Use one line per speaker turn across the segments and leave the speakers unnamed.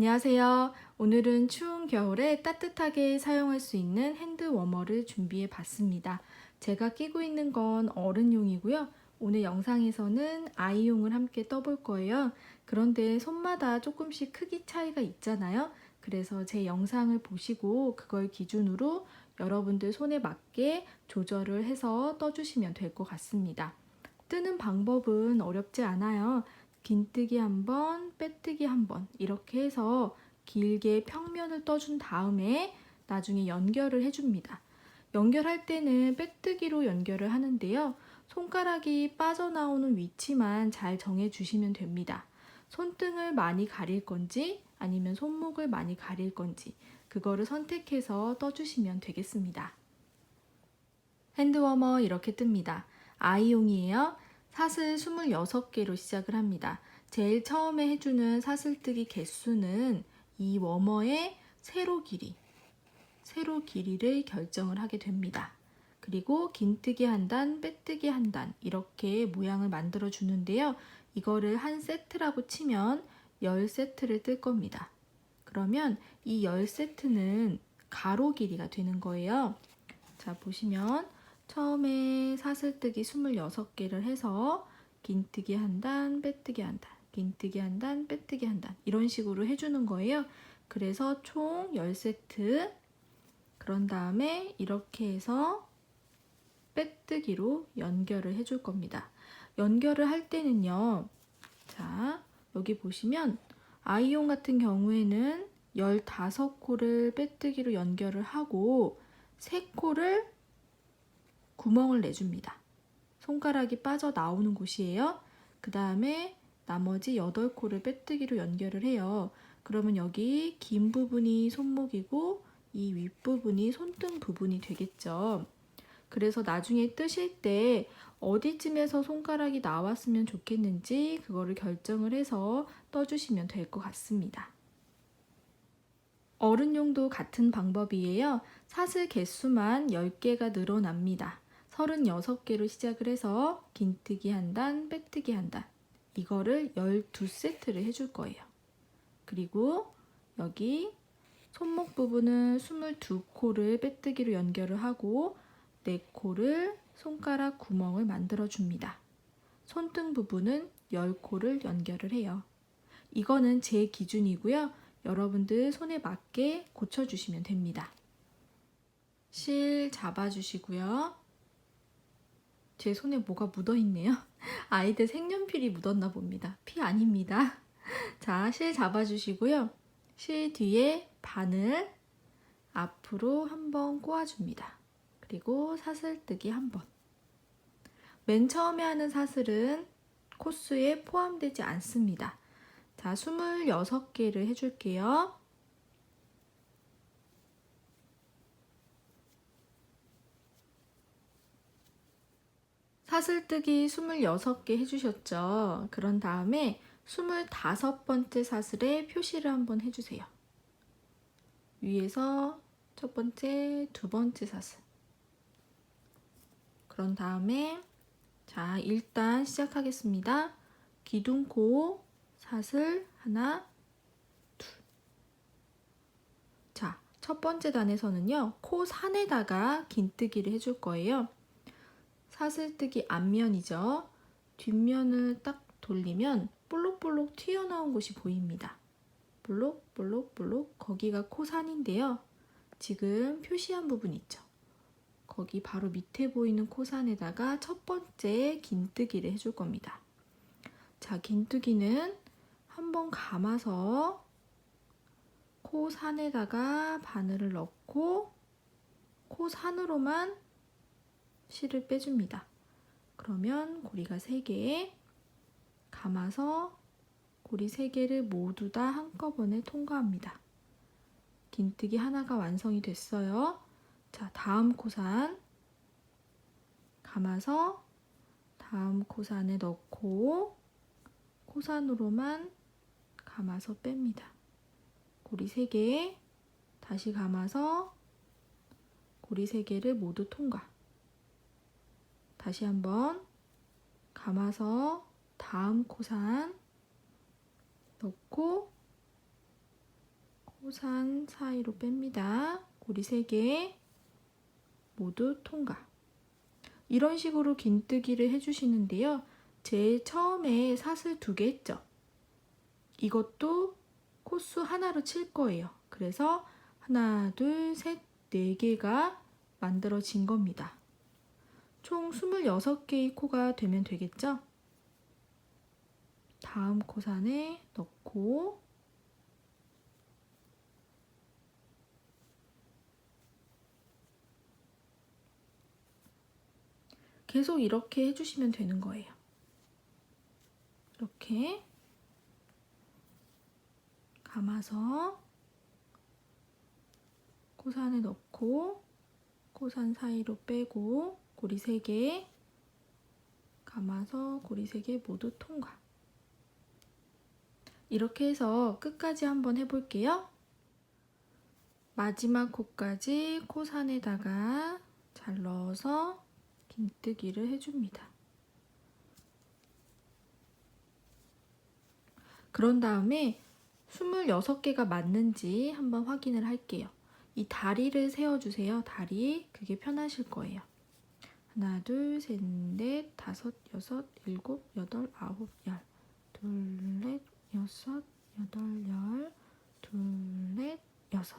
안녕하세요. 오늘은 추운 겨울에 따뜻하게 사용할 수 있는 핸드 워머를 준비해 봤습니다. 제가 끼고 있는 건 어른용이고요. 오늘 영상에서는 아이용을 함께 떠볼 거예요. 그런데 손마다 조금씩 크기 차이가 있잖아요. 그래서 제 영상을 보시고 그걸 기준으로 여러분들 손에 맞게 조절을 해서 떠주시면 될 것 같습니다. 뜨는 방법은 어렵지 않아요. 긴뜨기 한 번, 빼뜨기 한 번 이렇게 해서 길게 평면을 떠준 다음에 나중에 연결을 해줍니다. 연결할 때는 빼뜨기로 연결을 하는데요. 손가락이 빠져나오는 위치만 잘 정해주시면 됩니다. 손등을 많이 가릴 건지 아니면 손목을 많이 가릴 건지 그거를 선택해서 떠주시면 되겠습니다. 핸드워머 이렇게 뜹니다. 아이용이에요. 사슬 26개로 시작을 합니다. 제일 처음에 해주는 사슬뜨기 개수는 이 워머의 세로 길이를 결정을 하게 됩니다. 그리고 긴뜨기 한 단, 빼뜨기 한 단 이렇게 모양을 만들어 주는데요. 이거를 한 세트라고 치면 10세트를 뜰 겁니다. 그러면 이 10세트는 가로 길이가 되는 거예요. 자, 보시면 처음에 사슬뜨기 26개를 해서 긴뜨기 한 단, 빼뜨기 한 단, 긴뜨기 한 단, 빼뜨기 한 단 이런 식으로 해주는 거예요. 그래서 총 10세트 그런 다음에 이렇게 해서 빼뜨기로 연결을 해줄 겁니다. 연결을 할 때는요. 자, 여기 보시면 아이용 같은 경우에는 15코를 빼뜨기로 연결을 하고 3코를 구멍을 내줍니다. 손가락이 빠져나오는 곳이에요. 그 다음에 나머지 8코를 빼뜨기로 연결을 해요. 그러면 여기 긴 부분이 손목이고 이 윗부분이 손등 부분이 되겠죠. 그래서 나중에 뜨실 때 어디쯤에서 손가락이 나왔으면 좋겠는지 그거를 결정을 해서 떠주시면 될 것 같습니다. 어른용도 같은 방법이에요. 사슬 개수만 10개가 늘어납니다. 36개로 시작을 해서 긴뜨기 한 단, 빼뜨기 한 단 이거를 12세트를 해줄 거예요. 그리고 여기 손목 부분은 22코를 빼뜨기로 연결을 하고 4코를 손가락 구멍을 만들어 줍니다. 손등 부분은 10코를 연결을 해요. 이거는 제 기준이고요. 여러분들 손에 맞게 고쳐주시면 됩니다. 실 잡아주시고요. 제 손에 뭐가 묻어있네요. 아이들 색연필이 묻었나 봅니다. 피 아닙니다. 자, 실 잡아주시고요. 실 뒤에 바늘 앞으로 한번 꼬아줍니다. 그리고 사슬뜨기 한 번. 맨 처음에 하는 사슬은 코스에 포함되지 않습니다. 자, 26개를 해줄게요. 사슬뜨기 26개 해주셨죠? 그런 다음에 25번째 사슬에 표시를 한번 해주세요. 위에서 첫 번째, 두 번째 사슬. 그런 다음에 자, 일단 시작하겠습니다. 기둥코 사슬 하나, 둘. 자, 첫 번째 단에서는요. 코 산에다가 긴뜨기를 해줄 거예요. 사슬뜨기 앞면이죠. 뒷면을 딱 돌리면 볼록볼록 튀어나온 곳이 보입니다. 볼록볼록볼록 거기가 코산인데요. 지금 표시한 부분 있죠. 거기 바로 밑에 보이는 코산에다가 첫 번째 긴뜨기를 해줄 겁니다. 자, 긴뜨기는 한번 감아서 코산에다가 바늘을 넣고 코산으로만 실을 빼줍니다. 그러면 고리가 3개 감아서 고리 3개를 모두 다 한꺼번에 통과합니다. 긴뜨기 하나가 완성이 됐어요. 자, 다음 코산 감아서 다음 코산에 넣고 코산으로만 감아서 뺍니다. 고리 3개 다시 감아서 고리 3개를 모두 통과. 다시 한번 감아서 다음 코산 넣고 코산 사이로 뺍니다. 고리 3개 모두 통과. 이런 식으로 긴뜨기를 해주시는데요. 제일 처음에 사슬 2개 했죠. 이것도 코수 하나로 칠 거예요. 그래서 하나, 둘, 셋, 4개가 만들어진 겁니다. 총 26개의 코가 되면 되겠죠? 다음 코산에 넣고 계속 이렇게 해주시면 되는 거예요. 이렇게 감아서 코산에 넣고 코산 사이로 빼고 고리 3개 감아서 고리 3개 모두 통과. 이렇게 해서 끝까지 한번 해볼게요. 마지막 코까지 코산에다가 잘 넣어서 긴뜨기를 해줍니다. 그런 다음에 26개가 맞는지 한번 확인을 할게요. 이 다리를 세워주세요. 다리, 그게 편하실 거예요. 하나, 둘, 셋, 넷, 다섯, 여섯, 일곱, 여덟, 아홉, 열. 둘, 넷, 여섯, 여덟, 열. 둘, 넷, 여섯.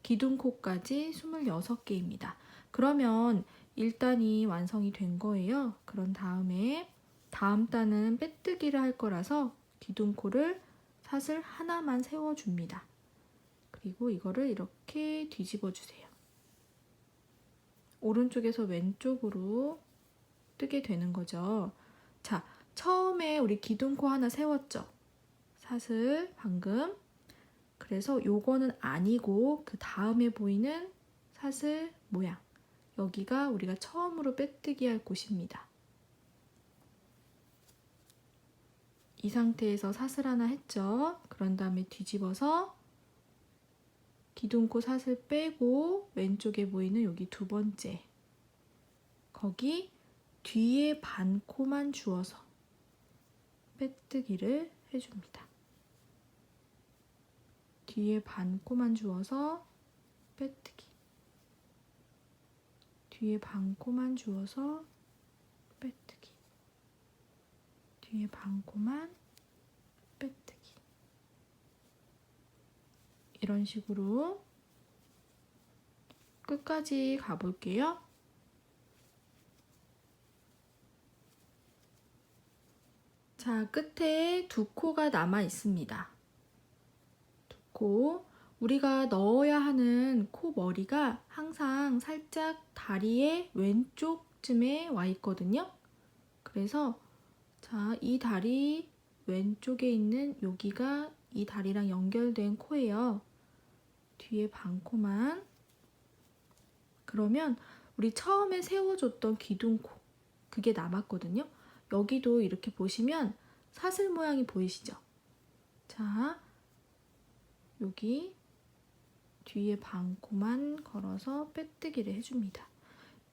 기둥코까지 26개입니다. 그러면 1단이 완성이 된 거예요. 그런 다음에 다음 단은 빼뜨기를 할 거라서 기둥코를 사슬 하나만 세워줍니다. 그리고 이거를 이렇게 뒤집어 주세요. 오른쪽에서 왼쪽으로 뜨게 되는 거죠. 자, 처음에 우리 기둥코 하나 세웠죠? 사슬 방금. 그래서 요거는 아니고 그 다음에 보이는 사슬 모양. 여기가 우리가 처음으로 빼뜨기 할 곳입니다. 이 상태에서 사슬 하나 했죠? 그런 다음에 뒤집어서 기둥코 사슬 빼고 왼쪽에 보이는 여기 2번째 거기 뒤에 반 코만 주어서 빼뜨기를 해줍니다. 뒤에 반 코만 주어서 빼뜨기. 뒤에 반 코만 주어서 빼뜨기. 뒤에 반 코만 빼뜨기. 이런 식으로 끝까지 가볼게요. 자, 끝에 2코가 남아 있습니다. 2코. 우리가 넣어야 하는 코 머리가 항상 살짝 다리의 왼쪽쯤에 와 있거든요. 그래서 자, 이 다리 왼쪽에 있는 여기가 이 다리랑 연결된 코예요. 뒤에 반코만. 그러면 우리 처음에 세워줬던 기둥코 그게 남았거든요. 여기도 이렇게 보시면 사슬 모양이 보이시죠? 자, 여기 뒤에 반코만 걸어서 빼뜨기를 해줍니다.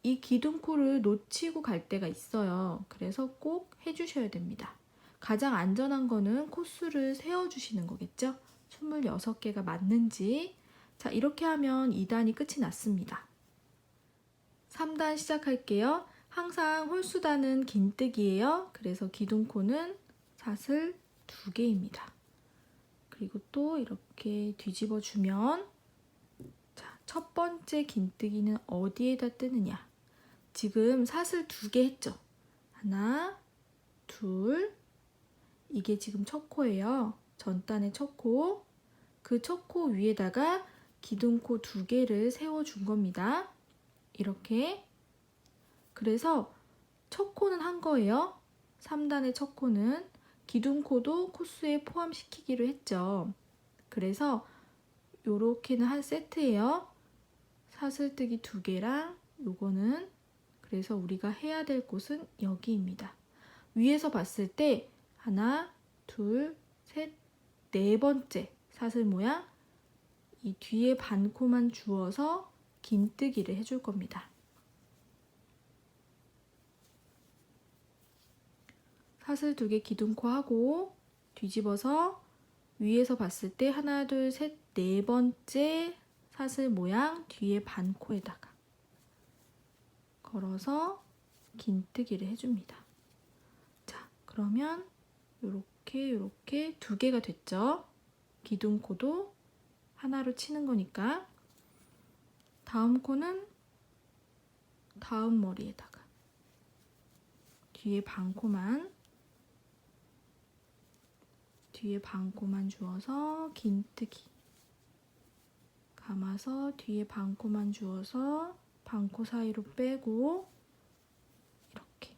이 기둥코를 놓치고 갈 때가 있어요. 그래서 꼭 해주셔야 됩니다. 가장 안전한 거는 코수를 세워주시는 거겠죠? 26개가 맞는지. 자, 이렇게 하면 2단이 끝이 났습니다. 3단 시작할게요. 항상 홀수단은 긴뜨기예요. 그래서 기둥코는 사슬 2개입니다. 그리고 또 이렇게 뒤집어 주면 자, 첫 번째 긴뜨기는 어디에다 뜨느냐? 지금 사슬 2개 했죠? 하나, 둘. 이게 지금 첫 코예요. 전단의 첫 코. 그 첫 코 위에다가 기둥코 2개를 세워준 겁니다. 이렇게. 그래서 첫 코는 한 거예요. 3단의 첫 코는. 기둥코도 코수에 포함시키기로 했죠. 그래서 요렇게는 한 세트예요. 사슬뜨기 2개랑 요거는. 그래서 우리가 해야 될 곳은 여기입니다. 위에서 봤을 때 하나, 둘, 셋, 4번째 사슬 모양 이 뒤에 반코만 주어서 긴뜨기를 해줄 겁니다. 사슬 2개 기둥코 하고 뒤집어서 위에서 봤을 때 하나, 둘, 셋, 네 번째 사슬 모양 뒤에 반코에다가 걸어서 긴뜨기를 해줍니다. 자, 그러면 이렇게 두 개가 됐죠? 기둥코도 하나로 치는 거니까. 다음 코는 다음 머리에다가 뒤에 반코만 주어서 긴뜨기, 감아서 뒤에 반코만 주어서 반코 사이로 빼고 이렇게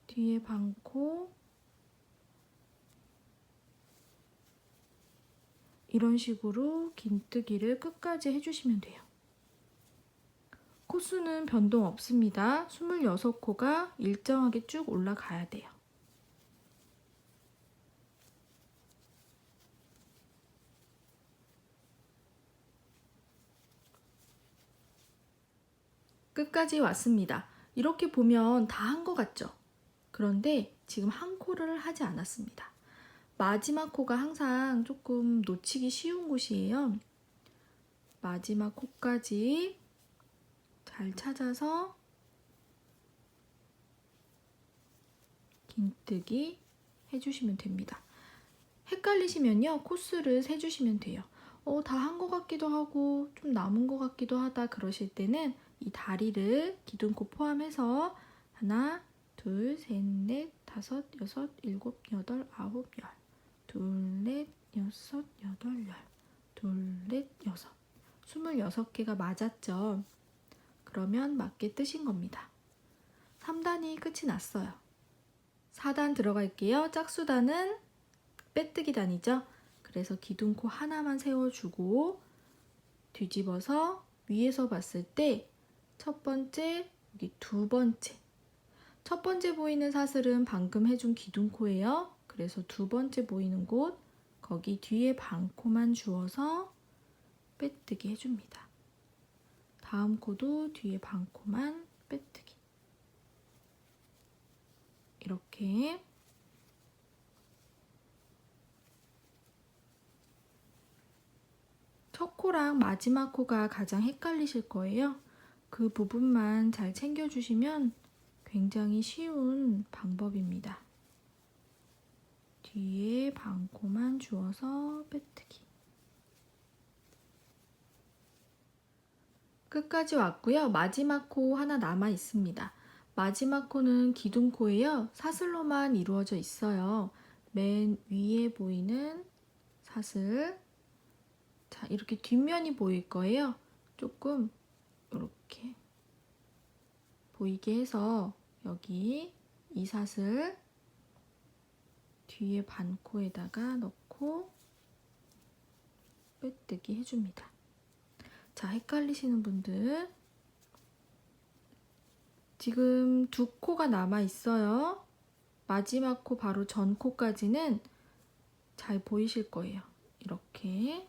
뒤에 반코, 이런 식으로 긴뜨기를 끝까지 해주시면 돼요. 코수는 변동 없습니다. 26코가 일정하게 쭉 올라가야 돼요. 끝까지 왔습니다. 이렇게 보면 다 한 것 같죠? 그런데 지금 한 코를 하지 않았습니다. 마지막 코가 항상 조금 놓치기 쉬운 곳이에요. 마지막 코까지 잘 찾아서 긴뜨기 해주시면 됩니다. 헷갈리시면요, 코스를 세주시면 돼요. 다 한 것 같기도 하고 좀 남은 것 같기도 하다 그러실 때는 이 다리를 기둥코 포함해서 하나, 둘, 셋, 넷, 다섯, 여섯, 일곱, 여덟, 아홉, 열, 둘, 넷, 여섯, 여덟, 열, 둘, 넷, 여섯, 26개가 맞았죠? 그러면 맞게 뜨신 겁니다. 3단이 끝이 났어요. 4단 들어갈게요. 짝수단은 빼뜨기 단이죠. 그래서 기둥코 하나만 세워주고 뒤집어서 위에서 봤을 때 첫 번째, 여기 두 번째. 첫 번째 보이는 사슬은 방금 해준 기둥코예요. 그래서 두 번째 보이는 곳, 거기 뒤에 반코만 주어서 빼뜨기 해줍니다. 다음 코도 뒤에 반코만 빼뜨기. 이렇게 첫 코랑 마지막 코가 가장 헷갈리실 거예요. 그 부분만 잘 챙겨주시면 굉장히 쉬운 방법입니다. 뒤에 반코만 주어서 빼뜨기. 끝까지 왔고요. 마지막 코 하나 남아 있습니다. 마지막 코는 기둥코예요. 사슬로만 이루어져 있어요. 맨 위에 보이는 사슬. 자, 이렇게 뒷면이 보일 거예요. 조금 이렇게 보이게 해서 여기 이 사슬 뒤에 반코에다가 넣고 빼뜨기 해줍니다. 자, 헷갈리시는 분들 지금 두 코가 남아 있어요. 마지막 코 바로 전 코까지는 잘 보이실 거예요. 이렇게.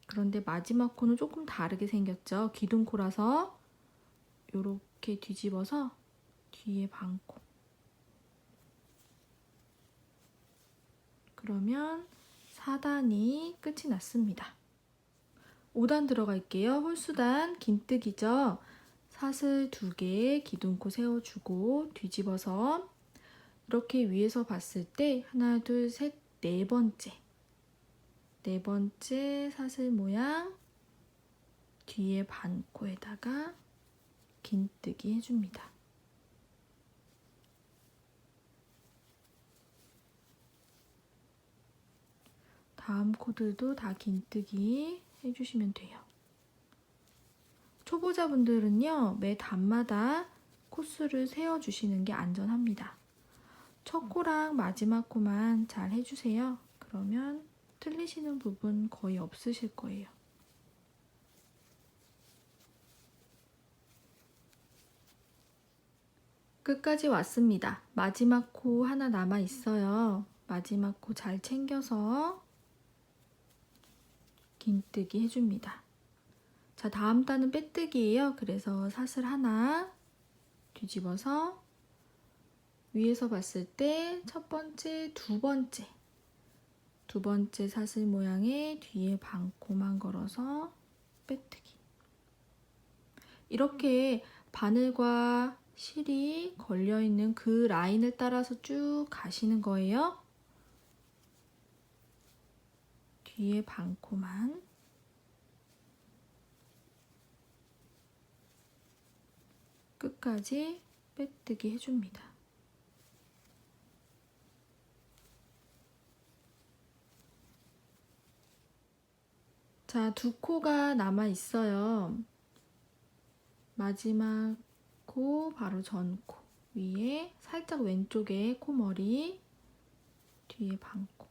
그런데 마지막 코는 조금 다르게 생겼죠. 기둥코라서 이렇게 뒤집어서 뒤에 반코. 그러면 4단이 끝이 났습니다. 5단 들어갈게요. 홀수단 긴뜨기죠. 사슬 2개 기둥코 세워주고 뒤집어서 이렇게 위에서 봤을 때 하나, 둘, 셋, 네 번째 사슬 모양 뒤에 반코에다가 긴뜨기 해줍니다. 다음 코들도 다 긴뜨기 해주시면 돼요. 초보자분들은요, 매 단마다 코스를 세워주시는 게 안전합니다. 첫 코랑 마지막 코만 잘 해주세요. 그러면 틀리시는 부분 거의 없으실 거예요. 끝까지 왔습니다. 마지막 코 하나 남아 있어요. 마지막 코 잘 챙겨서 긴뜨기 해줍니다. 자, 다음 단은 빼뜨기예요. 그래서 사슬 하나 뒤집어서 위에서 봤을 때 첫 번째, 두 번째 두 번째 사슬 모양에 뒤에 반코만 걸어서 빼뜨기. 이렇게 바늘과 실이 걸려있는 그 라인을 따라서 쭉 가시는 거예요. 뒤에 반코만. 끝까지 빼뜨기 해줍니다. 자, 두 코가 남아 있어요. 마지막 코, 바로 전 코 위에 살짝 왼쪽에 코머리, 뒤에 반코.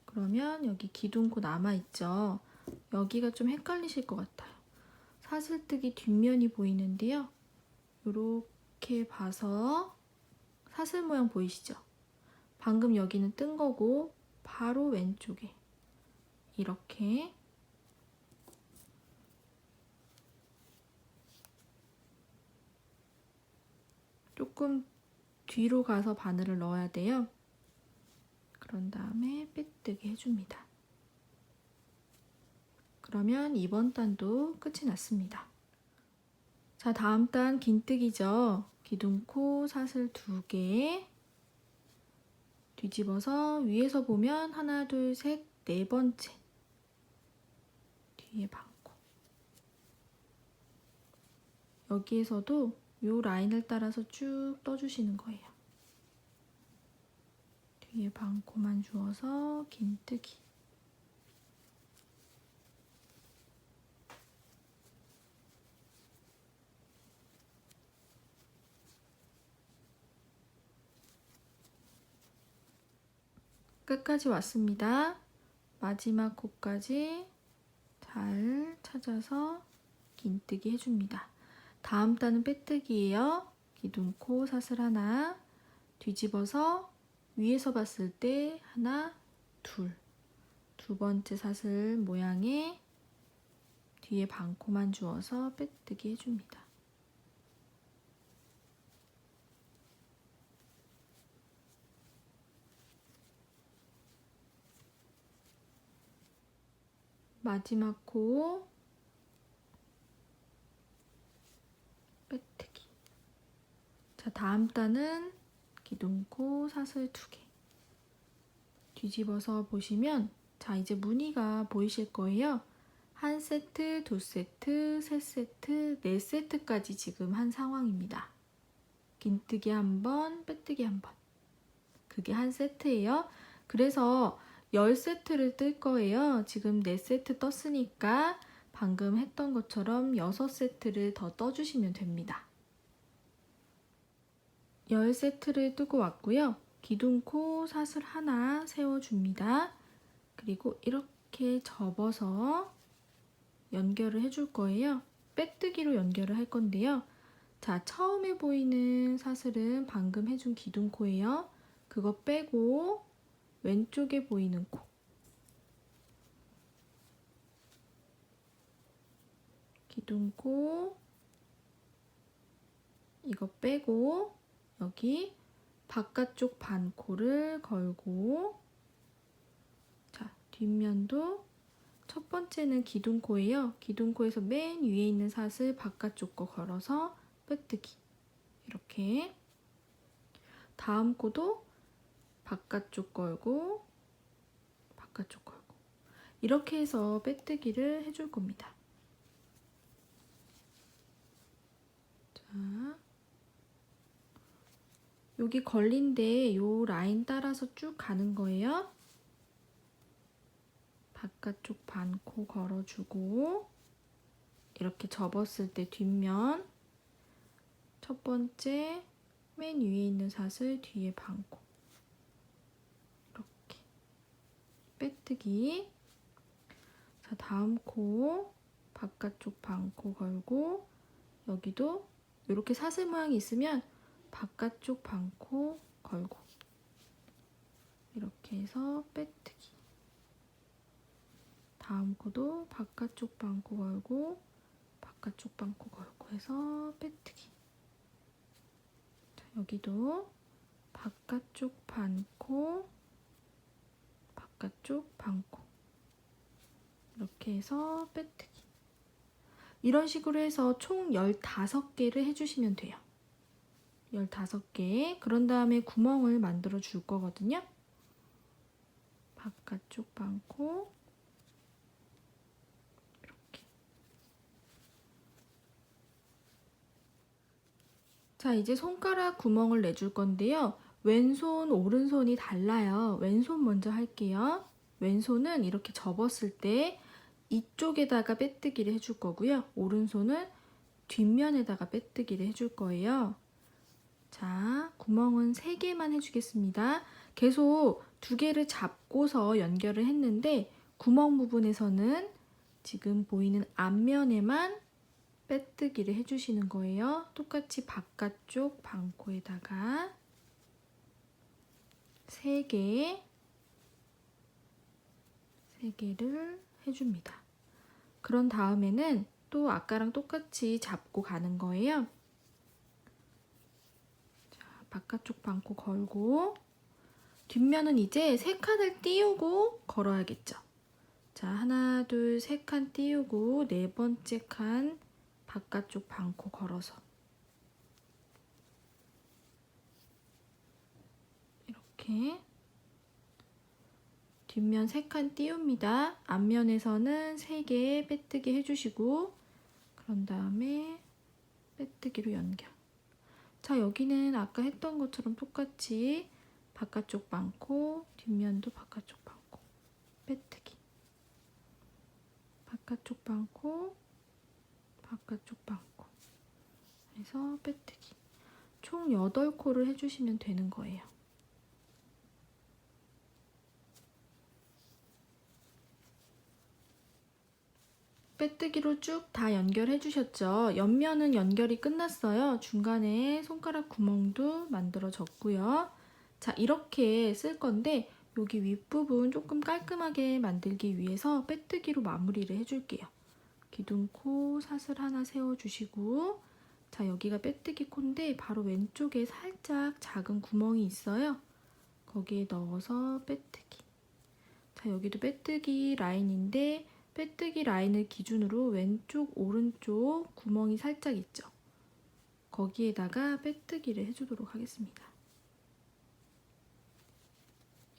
그러면 여기 기둥코 남아 있죠. 여기가 좀 헷갈리실 것 같아요. 사슬뜨기 뒷면이 보이는데요. 이렇게 봐서 사슬 모양 보이시죠? 방금 여기는 뜬 거고 바로 왼쪽에 이렇게 조금 뒤로 가서 바늘을 넣어야 돼요. 그런 다음에 빼뜨기 해줍니다. 그러면 이번 단도 끝이 났습니다. 자, 다음 단 긴뜨기죠. 기둥코 사슬 2개 뒤집어서 위에서 보면 하나, 둘, 셋, 네 번째 뒤에 반코. 여기에서도 이 라인을 따라서 쭉 떠주시는 거예요. 뒤에 반코만 주어서 긴뜨기. 끝까지 왔습니다. 마지막 코까지 잘 찾아서 긴뜨기 해줍니다. 다음 단은 빼뜨기예요. 기둥코 사슬 하나, 뒤집어서 위에서 봤을 때 하나, 둘. 두 번째 사슬 모양에 뒤에 반코만 주어서 빼뜨기 해줍니다. 마지막 코 빼뜨기. 자, 다음 단은 기둥코 사슬 2개 뒤집어서 보시면, 자, 이제 무늬가 보이실 거예요. 한 세트, 두 세트, 세 세트, 네 세트까지 지금 한 상황입니다. 긴뜨기 한 번, 빼뜨기 한 번. 그게 한 세트예요. 그래서 10세트를 뜰 거예요. 지금 4세트 떴으니까 방금 했던 것처럼 6세트를 더 떠주시면 됩니다. 10세트를 뜨고 왔고요. 기둥코 사슬 하나 세워줍니다. 그리고 이렇게 접어서 연결을 해줄 거예요. 빼뜨기로 연결을 할 건데요. 자, 처음에 보이는 사슬은 방금 해준 기둥코예요. 그거 빼고 왼쪽에 보이는 코. 기둥코 이거 빼고 여기 바깥쪽 반코를 걸고, 자, 뒷면도 첫 번째는 기둥코예요. 기둥코에서 맨 위에 있는 사슬 바깥쪽 거 걸어서 빼뜨기. 이렇게. 다음 코도 바깥쪽 걸고 바깥쪽 걸고 이렇게 해서 빼뜨기를 해줄 겁니다. 자, 여기 걸린데 요 라인 따라서 쭉 가는 거예요. 바깥쪽 반코 걸어주고 이렇게 접었을 때 뒷면 첫 번째 맨 위에 있는 사슬 뒤에 반코 이렇게 빼뜨기. 자, 다음 코 바깥쪽 반코 걸고 여기도 이렇게 사슬 모양이 있으면 바깥쪽 반코 걸고 이렇게 해서 빼뜨기. 다음 코도 바깥쪽 반코 걸고 바깥쪽 반코 걸고 해서 빼뜨기. 자, 여기도 바깥쪽 반코 바깥쪽 반코. 이렇게 해서 빼뜨기. 이런 식으로 해서 총 15개를 해주시면 돼요. 15개. 그런 다음에 구멍을 만들어 줄 거거든요. 바깥쪽 반코. 이렇게. 자, 이제 손가락 구멍을 내줄 건데요. 왼손, 오른손이 달라요. 왼손 먼저 할게요. 왼손은 이렇게 접었을 때 이쪽에다가 빼뜨기를 해줄 거고요. 오른손은 뒷면에다가 빼뜨기를 해줄 거예요. 자, 구멍은 3개만 해주겠습니다. 계속 2개를 잡고서 연결을 했는데 구멍 부분에서는 지금 보이는 앞면에만 빼뜨기를 해주시는 거예요. 똑같이 바깥쪽 반코에다가 3개를 해줍니다. 그런 다음에는 또 아까랑 똑같이 잡고 가는 거예요. 자, 바깥쪽 반코 걸고 뒷면은 이제 3칸을 띄우고 걸어야겠죠. 자, 하나, 둘, 3칸 띄우고 4번째 칸 바깥쪽 반코 걸어서 이렇게 뒷면 3칸 띄웁니다. 앞면에서는 3개 빼뜨기 해주시고 그런 다음에 빼뜨기로 연결. 자, 여기는 아까 했던 것처럼 똑같이 바깥쪽 반코, 뒷면도 바깥쪽 반코, 빼뜨기. 바깥쪽 반코, 바깥쪽 반코 해서 빼뜨기. 총 8코를 해주시면 되는 거예요. 빼뜨기로 쭉 다 연결해 주셨죠? 옆면은 연결이 끝났어요. 중간에 손가락 구멍도 만들어졌고요. 자, 이렇게 쓸 건데 여기 윗부분 조금 깔끔하게 만들기 위해서 빼뜨기로 마무리를 해줄게요. 기둥코 사슬 하나 세워주시고 자, 여기가 빼뜨기 코인데 바로 왼쪽에 살짝 작은 구멍이 있어요. 거기에 넣어서 빼뜨기. 자, 여기도 빼뜨기 라인인데 빼뜨기 라인을 기준으로 왼쪽, 오른쪽 구멍이 살짝 있죠. 거기에다가 빼뜨기를 해주도록 하겠습니다.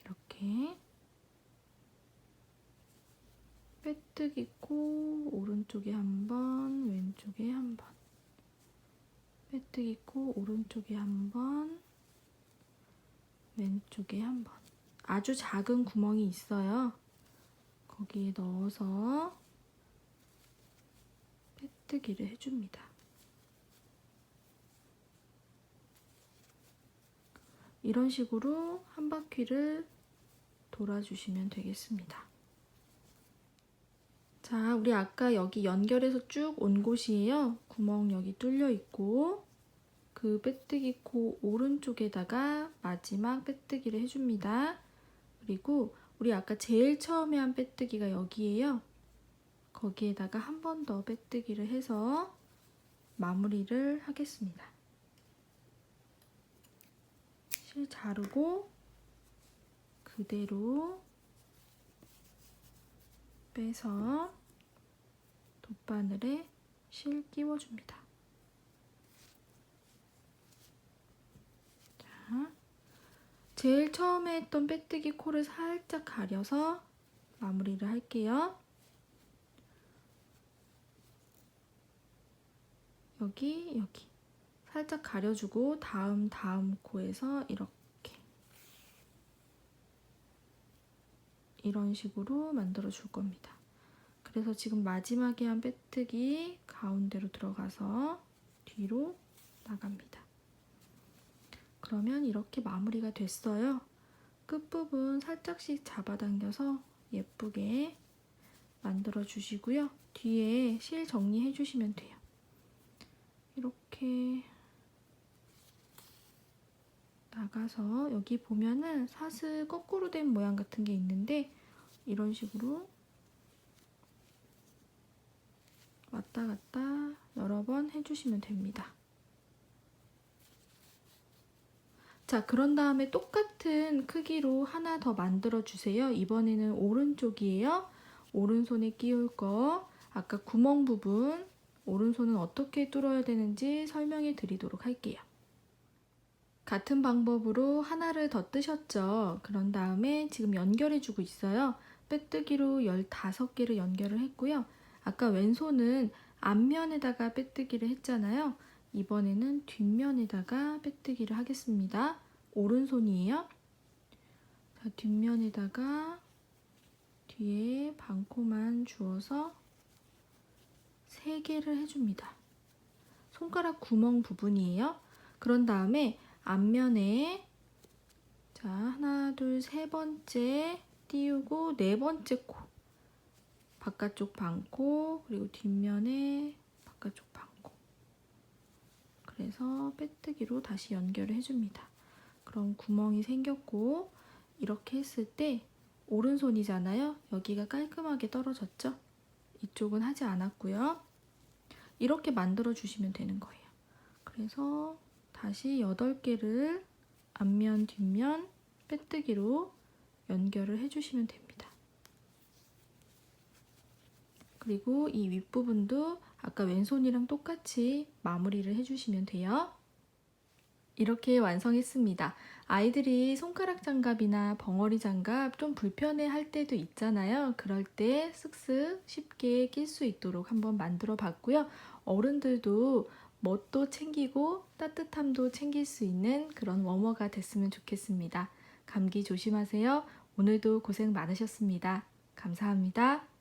이렇게 빼뜨기 코 오른쪽에 한 번, 왼쪽에 한 번. 빼뜨기 코 오른쪽에 한 번, 왼쪽에 한 번. 아주 작은 구멍이 있어요. 거기에 넣어서 빼뜨기를 해줍니다. 이런 식으로 한 바퀴를 돌아주시면 되겠습니다. 자, 우리 아까 여기 연결해서 쭉 온 곳이에요. 구멍 여기 뚫려 있고 그 빼뜨기 코 오른쪽에다가 마지막 빼뜨기를 해줍니다. 그리고 우리 아까 제일 처음에 한 빼뜨기가 여기에요. 거기에다가 한 번 더 빼뜨기를 해서 마무리를 하겠습니다. 실 자르고 그대로 빼서 돗바늘에 실 끼워줍니다. 자, 제일 처음에 했던 빼뜨기 코를 살짝 가려서 마무리를 할게요. 여기 살짝 가려주고 다음 코에서 이런 식으로 만들어 줄 겁니다. 그래서 지금 마지막에 한 빼뜨기 가운데로 들어가서 뒤로 나갑니다. 그러면 이렇게 마무리가 됐어요. 끝부분 살짝씩 잡아당겨서 예쁘게 만들어 주시고요. 뒤에 실 정리해 주시면 돼요. 이렇게 나가서 여기 보면은 사슬 거꾸로 된 모양 같은 게 있는데 이런 식으로 왔다 갔다 여러 번 해주시면 됩니다. 자, 자, 그런 다음에 똑같은 크기로 하나 더 만들어 주세요. 이번에는 오른쪽이에요. 오른손에 끼울 거. 아까 구멍 부분, 오른손은 어떻게 뚫어야 되는지 설명해 드리도록 할게요. 같은 방법으로 하나를 더 뜨셨죠? 그런 다음에 지금 연결해 주고 있어요. 빼뜨기로 15개를 연결을 했고요. 아까 왼손은 앞면에다가 빼뜨기를 했잖아요. 이번에는 뒷면에다가 빼뜨기를 하겠습니다. 오른손이에요. 자, 뒷면에다가 뒤에 반코만 주어서 3개를 해줍니다. 손가락 구멍 부분이에요. 그런 다음에 앞면에 자, 하나, 둘, 세 번째 띄우고 네 번째 코 바깥쪽 반코, 그리고 뒷면에 바깥쪽 반코. 그래서 빼뜨기로 다시 연결을 해줍니다. 그럼 구멍이 생겼고, 이렇게 했을 때 오른손이잖아요. 여기가 깔끔하게 떨어졌죠? 이쪽은 하지 않았고요. 이렇게 만들어 주시면 되는 거예요. 그래서 다시 8개를 앞면, 뒷면 빼뜨기로 연결을 해주시면 됩니다. 그리고 이 윗부분도 아까 왼손이랑 똑같이 마무리를 해주시면 돼요. 이렇게 완성했습니다. 아이들이 손가락 장갑이나 벙어리 장갑 좀 불편해 할 때도 있잖아요. 그럴 때 쓱쓱 쉽게 낄 수 있도록 한번 만들어 봤고요. 어른들도 멋도 챙기고 따뜻함도 챙길 수 있는 그런 워머가 됐으면 좋겠습니다. 감기 조심하세요. 오늘도 고생 많으셨습니다. 감사합니다.